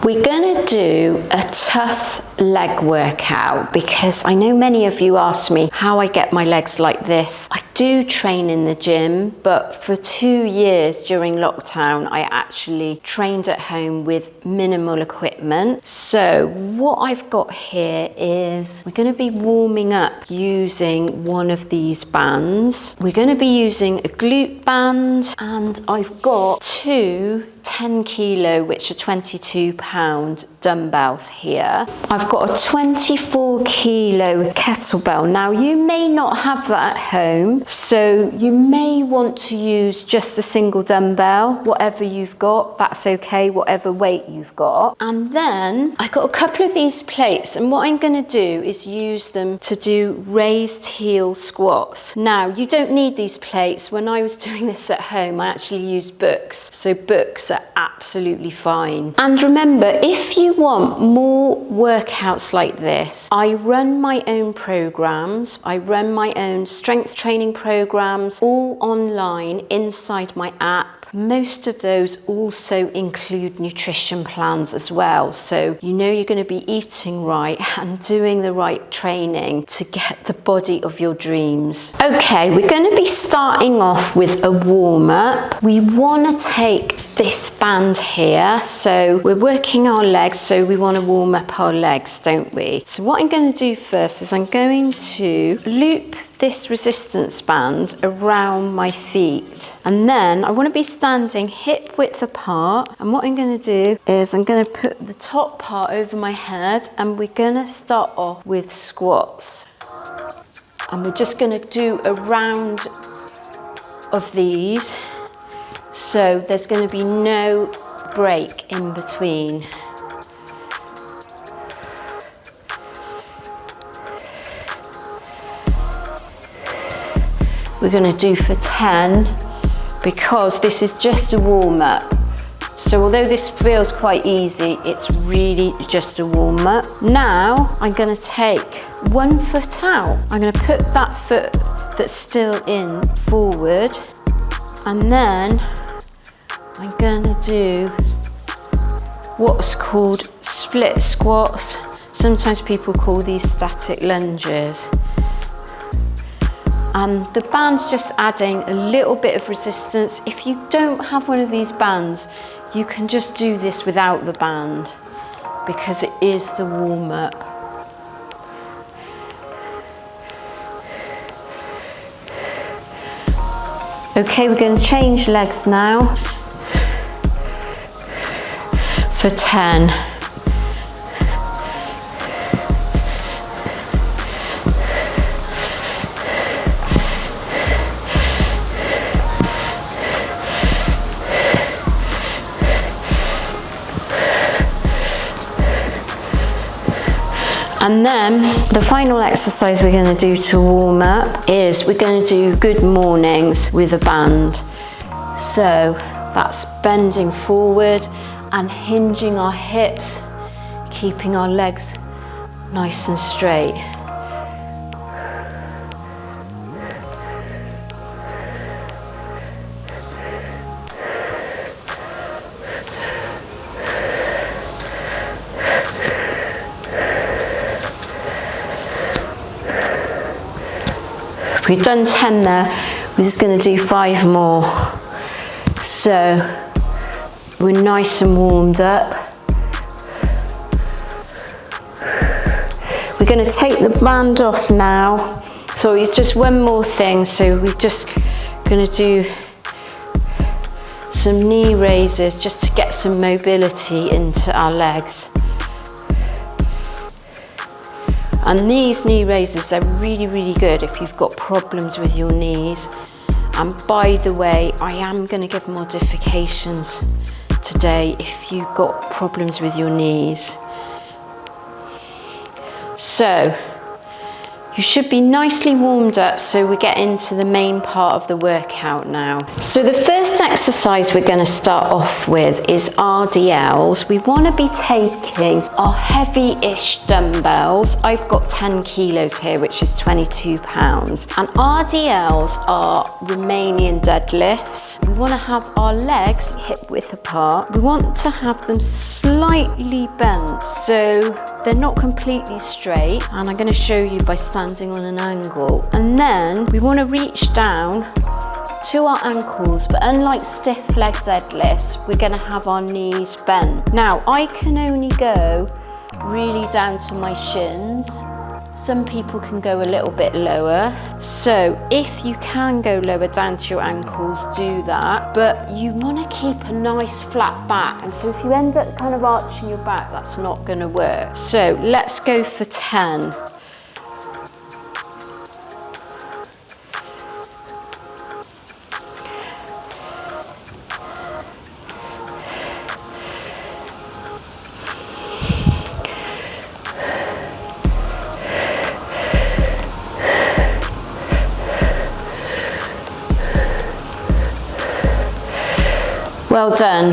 We're gonna do a tough leg workout because I know many of you ask me how I get my legs like this. I do train in the gym, but for 2 years during lockdown, I actually trained at home with minimal equipment. So what I've got here is we're gonna be warming up using one of these bands. We're gonna be using a glute band, and I've got 2 10 kilo, which are 22-pound dumbbells here. I've got a 24 kilo kettlebell. Now you may not have that at home, so you may want to use just a single dumbbell. Whatever you've got, that's okay, whatever weight you've got. And then I got a couple of these plates, and what I'm gonna do is use them to do raised heel squats. Now you don't need these plates. When I was doing this at home, I actually used books. So books are absolutely fine. And remember, if you want more workouts like this, I run my own programs. I run my own strength training programs, all online inside my app. Most of those also include nutrition plans as well. So you know you're going to be eating right and doing the right training to get the body of your dreams. Okay, we're going to be starting off with a warm-up. We want to take this band here. So we're working our legs, so we want to warm up our legs, don't we? So what I'm going to do first is I'm going to loop this resistance band around my feet, and then I want to be standing hip width apart, and what I'm going to do is I'm going to put the top part over my head, and we're going to start off with squats, and we're just going to do a round of these, so there's going to be no break in between. We're going to do for 10 because this is just a warm-up. So although this feels quite easy, it's really just a warm-up. Now I'm going to take one foot out. I'm going to put that foot that's still in forward, and then I'm going to do what's called split squats. Sometimes people call these static lunges. The band's just adding a little bit of resistance. If you don't have one of these bands, you can just do this without the band because it is the warm-up. Okay, we're going to change legs now for 10. And then the final exercise we're going to do to warm up is we're going to do good mornings with a band. So that's bending forward and hinging our hips, keeping our legs nice and straight. We've done 10 there, we're just going to do 5 more. So we're nice and warmed up. We're going to take the band off now. So it's just one more thing. So we're just going to do some knee raises just to get some mobility into our legs. And these knee raises, they're really, really good if you've got problems with your knees. And by the way, I am going to give modifications today if you've got problems with your knees. So You should be nicely warmed up, so we get into the main part of the workout now. So the first exercise we're going to start off with is RDLs. We want to be taking our heavy-ish dumbbells. I've got 10 kilos here, which is 22 pounds. And RDLs are Romanian deadlifts. We want to have our legs hip width apart. We want to have them slightly bent, so they're not completely straight. And I'm going to show you by standing on an angle. And then we want to reach down to our ankles, but unlike stiff leg deadlifts, we're going to have our knees bent. Now, I can only go really down to my shins. Some people can go a little bit lower. So if you can go lower down to your ankles, do that. But you want to keep a nice flat back. And so if you end up kind of arching your back, that's not going to work. So let's go for 10. Well done.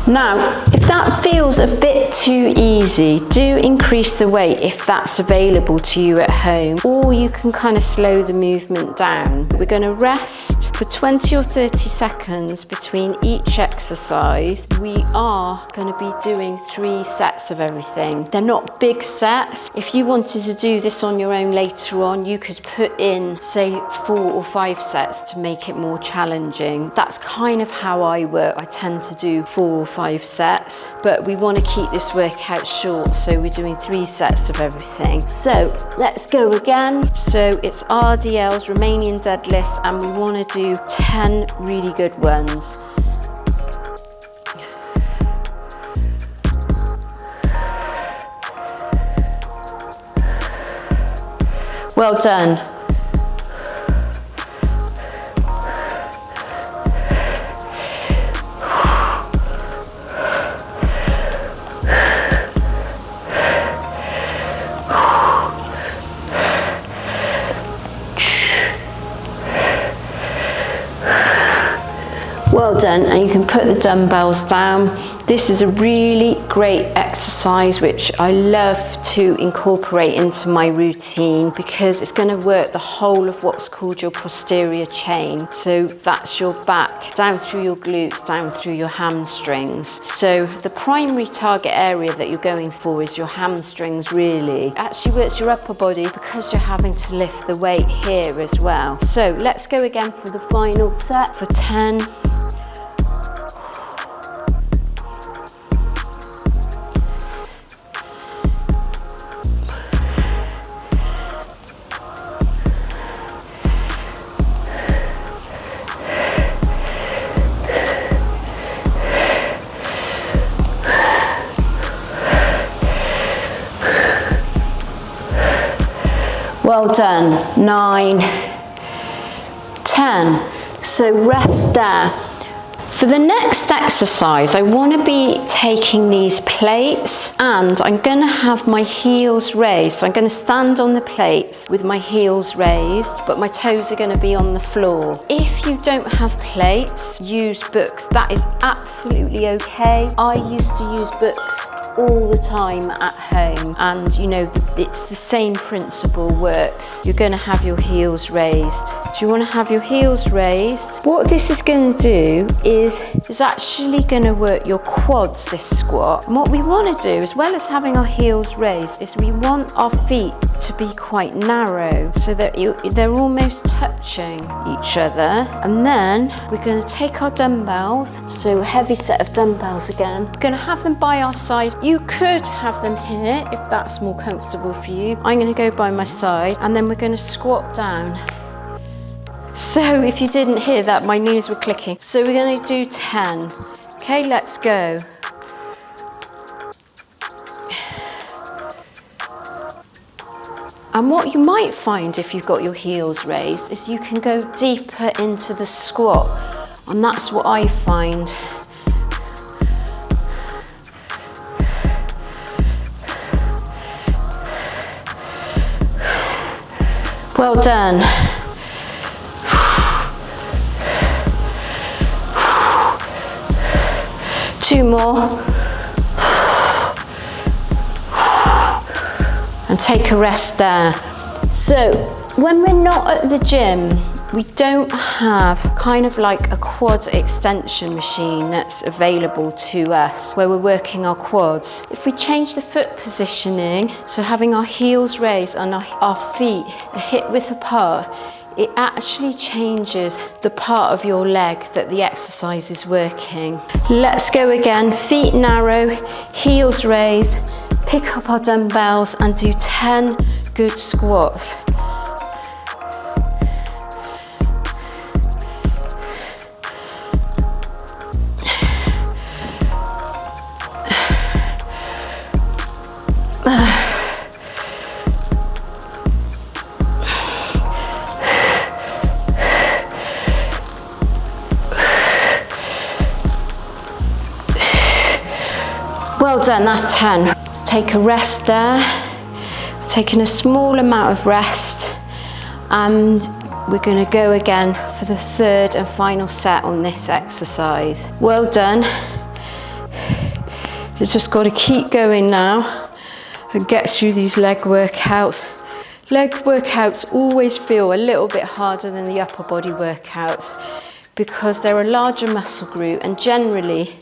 Now, if that feels a bit too easy, do increase the weight if that's available to you at home, or you can kind of slow the movement down. We're going to rest for 20 or 30 seconds between each exercise. We are going to be doing 3 sets of everything. They're not big sets. If you wanted to do this on your own later on, you could put in, say, 4 or 5 sets to make it more challenging. That's kind of how I work. I tend to do 4 or 5 sets, but we want to keep this workout short, so we're doing 3 sets of everything. So let's go again. So it's RDLs, Romanian deadlifts, and we want to do 10 really good ones. Well done. Well done, and you can put the dumbbells down. This is a really great exercise which I love to incorporate into my routine because it's going to work the whole of what's called your posterior chain. So that's your back, down through your glutes, down through your hamstrings. So the primary target area that you're going for is your hamstrings, really. It actually works your upper body because you're having to lift the weight here as well. So let's go again for the final set for 10. Well done. 9, 10. So rest there. For the next exercise, I want to be taking these plates and I'm going to have my heels raised. So I'm going to stand on the plates with my heels raised, but my toes are going to be on the floor. If you don't have plates, use books. That is absolutely okay. I used to use books all the time at home, and you know, it's the same principle works. You're going to have your heels raised. Do you want to have your heels raised? What this is going to do is actually going to work your quads, this squat. And what we want to do, as well as having our heels raised, is we want our feet to be quite narrow so that they're almost touching each other. And then we're going to take our dumbbells, so a heavy set of dumbbells again. We're going to have them by our side. You could have them here if that's more comfortable for you. I'm going to go by my side, and then we're going to squat down. So if you didn't hear that, my knees were clicking. So we're going to do 10. Okay, let's go. And what you might find if you've got your heels raised is you can go deeper into the squat. And that's what I find. Well done. Two more. And take a rest there. So when we're not at the gym, we don't have kind of like a quad extension machine that's available to us where we're working our quads. If we change the foot positioning, so having our heels raised and our feet a hip width apart, it actually changes the part of your leg that the exercise is working. Let's go again, feet narrow, heels raised, pick up our dumbbells and do 10 good squats. Well done, that's 10. Let's take a rest there. We're taking a small amount of rest and we're going to go again for the third and final set on this exercise. Well done. You've just got to keep going now and get through these leg workouts. Leg workouts always feel a little bit harder than the upper body workouts because they're a larger muscle group and generally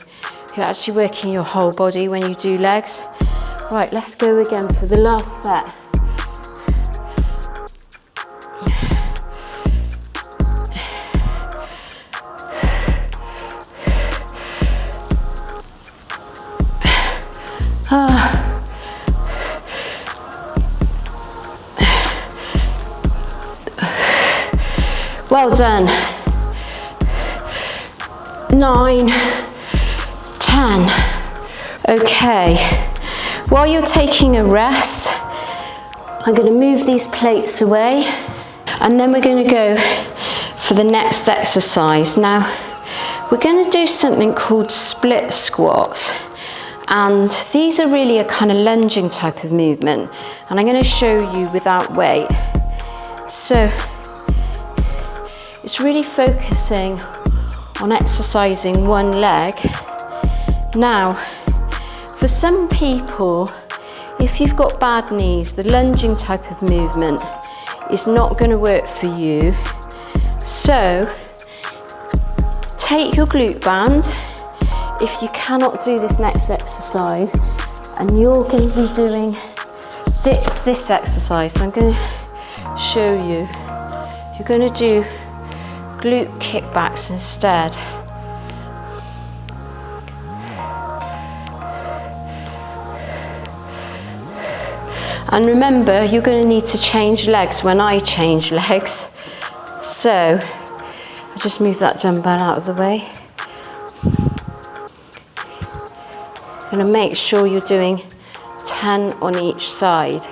you're actually working your whole body when you do legs. Right, let's go again for the last set. Well done. 9, 10. Okay, while you're taking a rest, I'm going to move these plates away and then we're going to go for the next exercise. Now, we're going to do something called split squats. And these are really a kind of lunging type of movement. And I'm going to show you without weight. So, it's really focusing on exercising one leg. Now, for some people, if you've got bad knees, the lunging type of movement is not going to work for you. So, take your glute band if you cannot do this next exercise, and you're going to be doing this exercise. So I'm going to show you. You're going to do glute kickbacks instead. And remember, you're going to need to change legs when I change legs. So I'll just move that dumbbell out of the way. Going to make sure you're doing 10 on each side.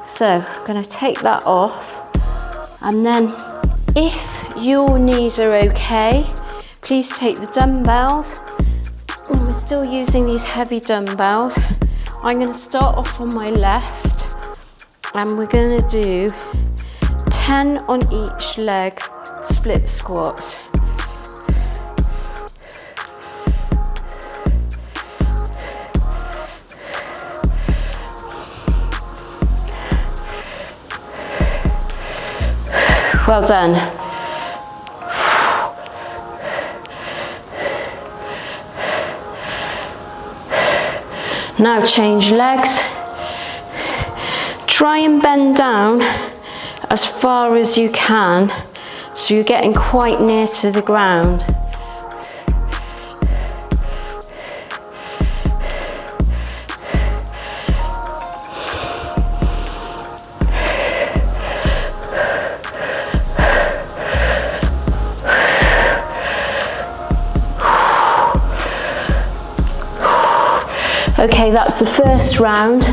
So I'm going to take that off, and then if your knees are okay, please take the dumbbells. And we're still using these heavy dumbbells. I'm going to start off on my left and we're going to do 10 on each leg split squats. Well done. Now change legs. Try and bend down as far as you can so you're getting quite near to the ground. Okay, that's the first round,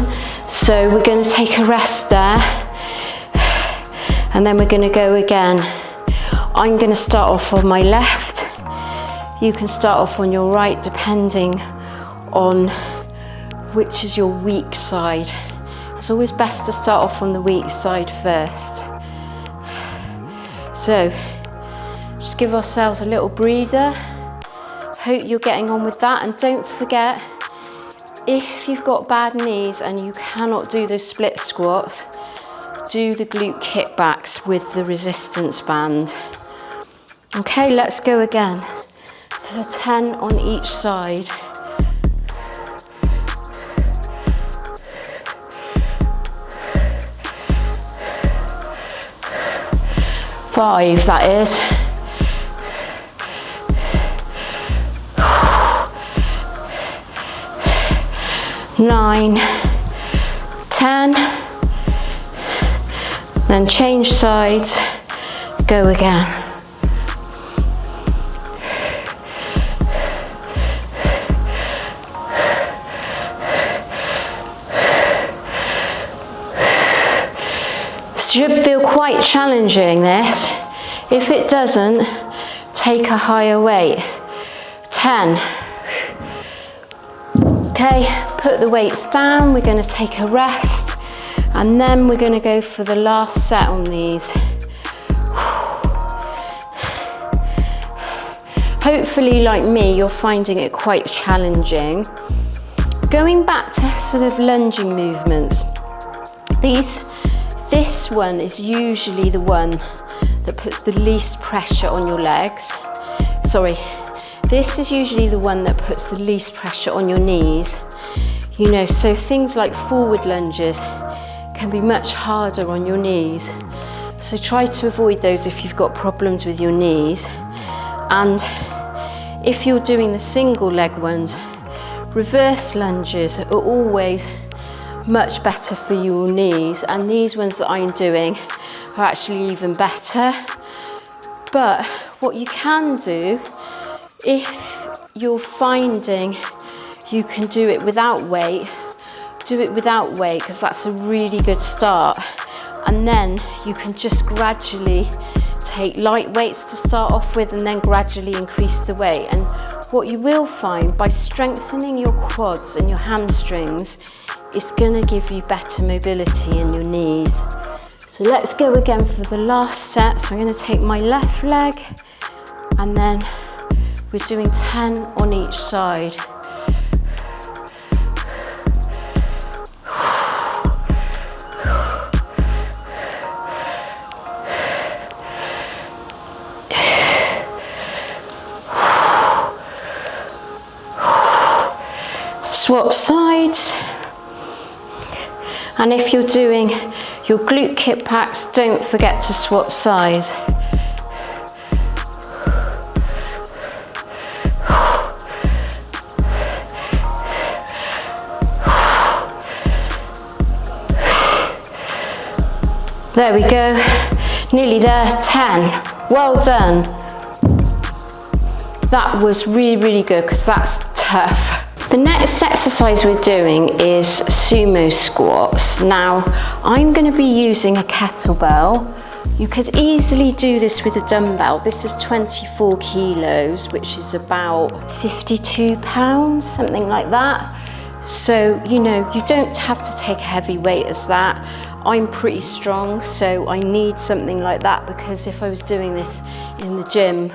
so we're going to take a rest there and then we're going to go again. I'm going to start off on my left, you can start off on your right depending on which is your weak side. It's always best to start off on the weak side first. So just give ourselves a little breather. Hope you're getting on with that, and don't forget, if you've got bad knees and you cannot do those split squats, do the glute kickbacks with the resistance band. Okay, let's go again. For 10 on each side. 5, that is. 9, 10, then change sides, go again. Should feel quite challenging, this. If it doesn't, take a higher weight. 10. Okay, put the weights down, we're going to take a rest, and then we're going to go for the last set on these. Hopefully, like me, you're finding it quite challenging. Going back to sort of lunging movements, this one is usually the one that puts the least pressure on your legs. Sorry. This is usually the one that puts the least pressure on your knees. You know, so things like forward lunges can be much harder on your knees. So try to avoid those if you've got problems with your knees. And if you're doing the single leg ones, reverse lunges are always much better for your knees. And these ones that I'm doing are actually even better. But what you can do, if you're finding you can do it without weight, do it without weight, because that's a really good start. And then you can just gradually take light weights to start off with and then gradually increase the weight. And what you will find by strengthening your quads and your hamstrings, it's going to give you better mobility in your knees. So let's go again for the last set. So I'm going to take my left leg, and then we're doing 10 on each side. Swap sides. And if you're doing your glute kickbacks, don't forget to swap sides. There we go, nearly there, 10. Well done. That was really, really good, because that's tough. The next exercise we're doing is sumo squats. Now, I'm going to be using a kettlebell. You could easily do this with a dumbbell. This is 24 kilos, which is about 52 pounds, something like that. So, you know, you don't have to take a heavy weight as that. I'm pretty strong, so I need something like that, because if I was doing this in the gym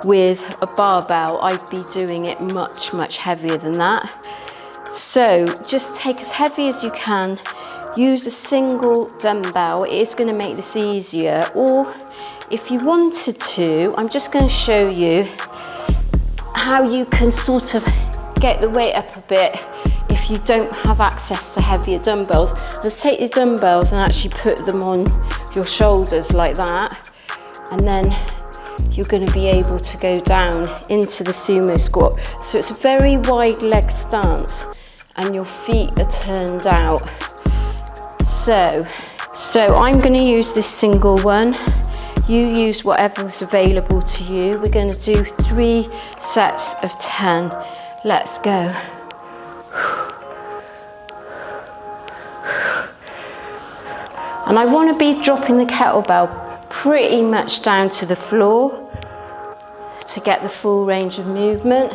with a barbell, I'd be doing it much, much heavier than that. So just take as heavy as you can, use a single dumbbell. It is going to make this easier, or if you wanted to, I'm just going to show you how you can sort of get the weight up a bit if you don't have access to heavier dumbbells. Just take your dumbbells and actually put them on your shoulders like that, and then you're going to be able to go down into the sumo squat. So it's a very wide leg stance and your feet are turned out. So I'm going to use this single one. You use whatever is available to you. We're going to do 3 sets of 10. Let's go. And I want to be dropping the kettlebell pretty much down to the floor to get the full range of movement.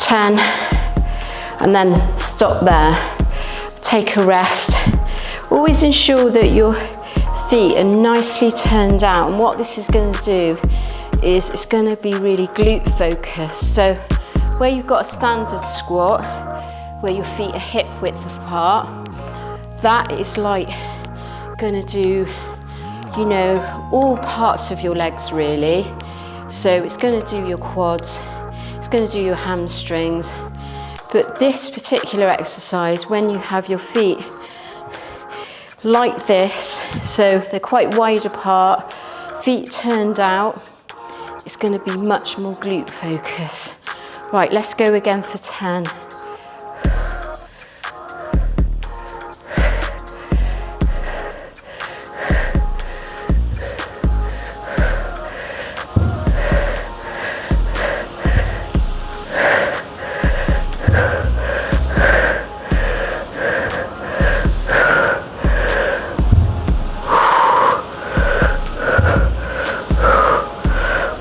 10, and then stop there. Take a rest. Always ensure that your feet are nicely turned out, and what this is going to do is it's going to be really glute focused. So where you've got a standard squat, where your feet are hip width apart, that is like going to do, you know, all parts of your legs really. So it's going to do your quads, it's going to do your hamstrings. But this particular exercise, when you have your feet like this, so they're quite wide apart, feet turned out, it's going to be much more glute focus. Right, let's go again for 10.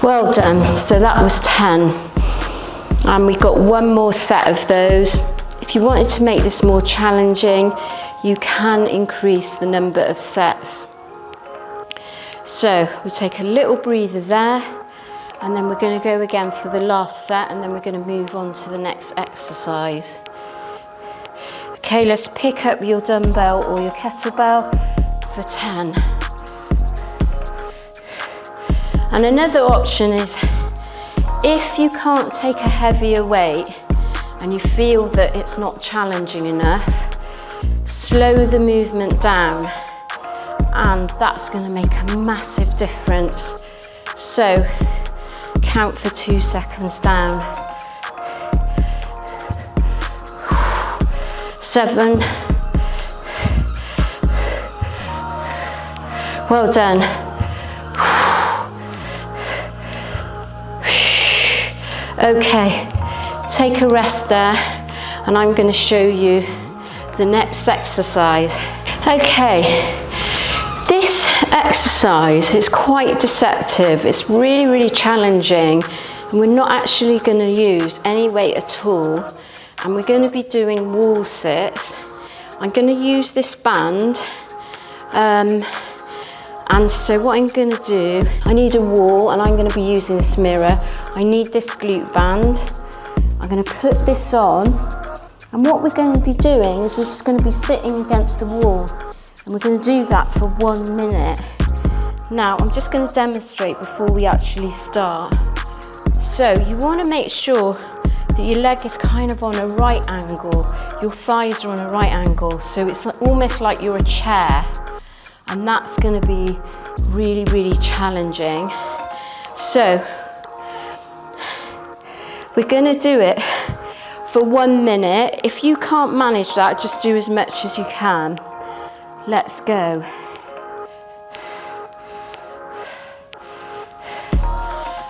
Well done. So that was 10. And we got one more set of those. If you wanted to make this more challenging, you can increase the number of sets. So we'll take a little breather there, and then we're going to go again for the last set, and then we're going to move on to the next exercise. Okay, let's pick up your dumbbell or your kettlebell for 10. And another option is, if you can't take a heavier weight and you feel that it's not challenging enough, slow the movement down, and that's going to make a massive difference. So count for 2 seconds down. 7. Well done. Okay, take a rest there, and I'm going to show you the next exercise. Okay, this exercise is quite deceptive. It's really, really challenging, and we're not actually going to use any weight at all, and we're going to be doing wall sits. I'm going to use this band, and so what I'm going to do, I need a wall, and I'm going to be using this mirror. I need this glute band. I'm going to put this on, and what we're going to be doing is we're just going to be sitting against the wall, and we're going to do that for 1 minute. Now I'm just going to demonstrate before we actually start. So you want to make sure that your leg is kind of on a right angle, your thighs are on a right angle, so it's almost like you're a chair, and that's going to be really, really challenging. So we're going to do it for 1 minute. If you can't manage that, just do as much as you can. Let's go.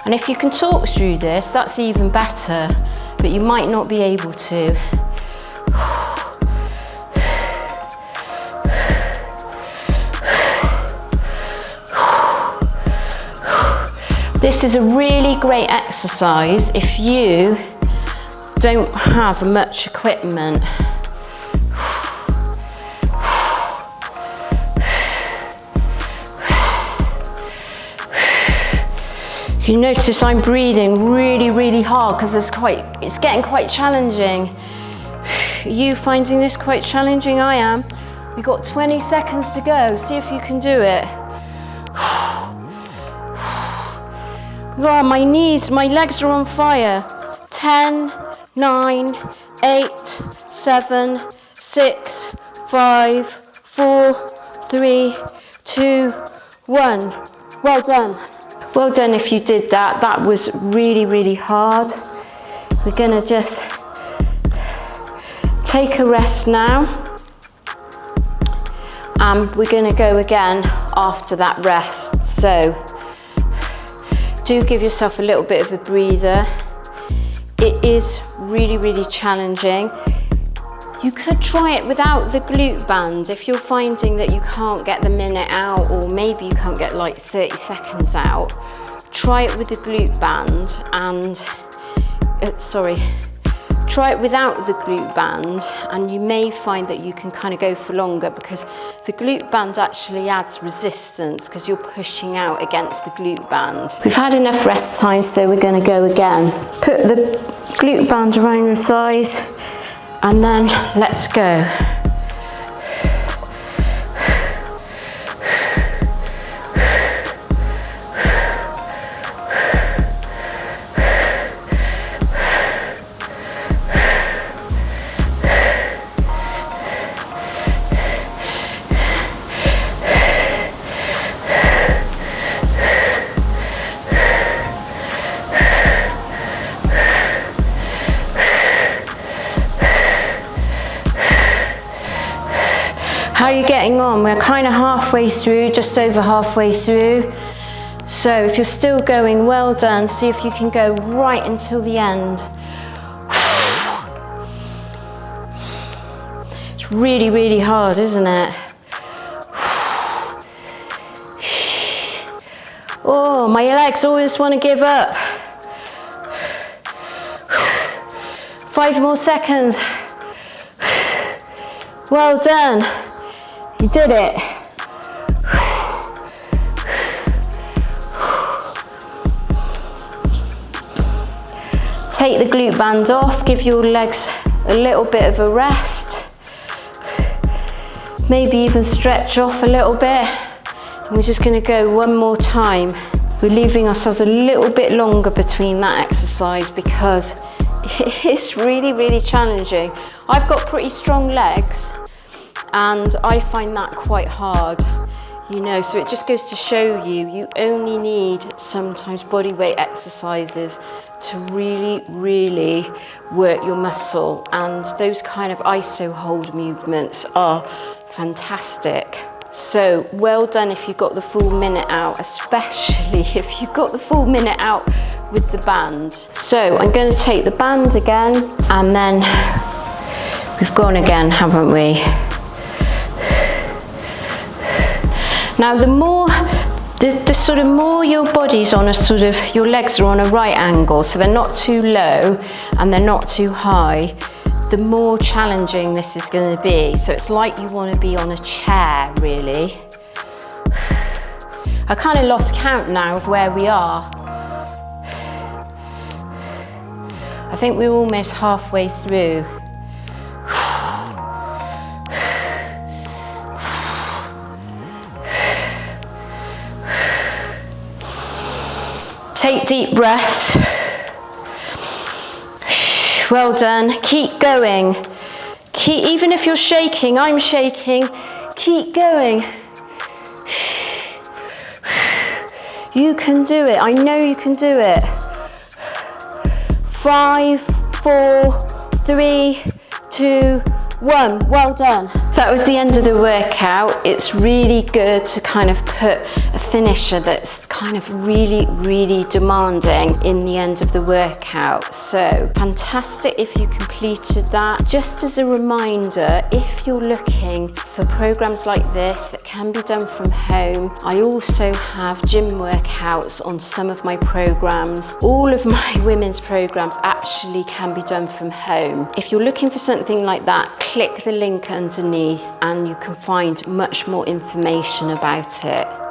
And if you can talk through this, that's even better, but you might not be able to. This is a really great exercise if you don't have much equipment. You notice I'm breathing really, really hard because it's getting quite challenging. Are you finding this quite challenging? I am. We've got 20 seconds to go. See if you can do it. Oh, my knees, my legs are on fire. 10, 9, 8, 7, 6, 5, 4, 3, 2, 1. Well done. Well done if you did that. That was really, really hard. We're gonna just take a rest now. And we're gonna go again after that rest. So do give yourself a little bit of a breather. It is really, really challenging. You could try it without the glute band if you're finding that you can't get the minute out, or maybe you can't get like 30 seconds out. Try it with the glute band and, Try it without the glute band, and you may find that you can kind of go for longer, because the glute band actually adds resistance because you're pushing out against the glute band. We've had enough rest time, so we're going to go again. Put the glute band around your thighs, and then let's go. How are you getting on? We're kind of halfway through, just over halfway through. So if you're still going, well done. See if you can go right until the end. It's really, really hard, isn't it? Oh, my legs always want to give up. 5 more seconds. Well done. You did it. Take the glute band off, give your legs a little bit of a rest. Maybe even stretch off a little bit. And we're just going to go one more time. We're leaving ourselves a little bit longer between that exercise because it is really, really challenging. I've got pretty strong legs, and I find that quite hard, you know, so it just goes to show you, you only need sometimes body weight exercises to really, really work your muscle, and those kind of iso hold movements are fantastic. So well done if you got the full minute out, especially if you got the full minute out with the band. So I'm going to take the band again, and then we've gone again, haven't we? Now the more, the sort of more your body's on a sort of, your legs are on a right angle, so they're not too low and they're not too high, the more challenging this is going to be. So it's like you want to be on a chair, really. I kind of lost count now of where we are. I think we're almost halfway through. Take deep breaths. Well done. Keep going. Even if you're shaking, I'm shaking, keep going. You can do it. I know you can do it. 5, 4, 3, 2, 1. Well done. That was the end of the workout. It's really good to kind of put a finisher that's kind of really, really demanding in the end of the workout. So fantastic if you completed that. Just as a reminder, if you're looking for programs like this that can be done from home, I also have gym workouts on some of my programs. All of my women's programs actually can be done from home. If you're looking for something like that, click the link underneath and you can find much more information about it.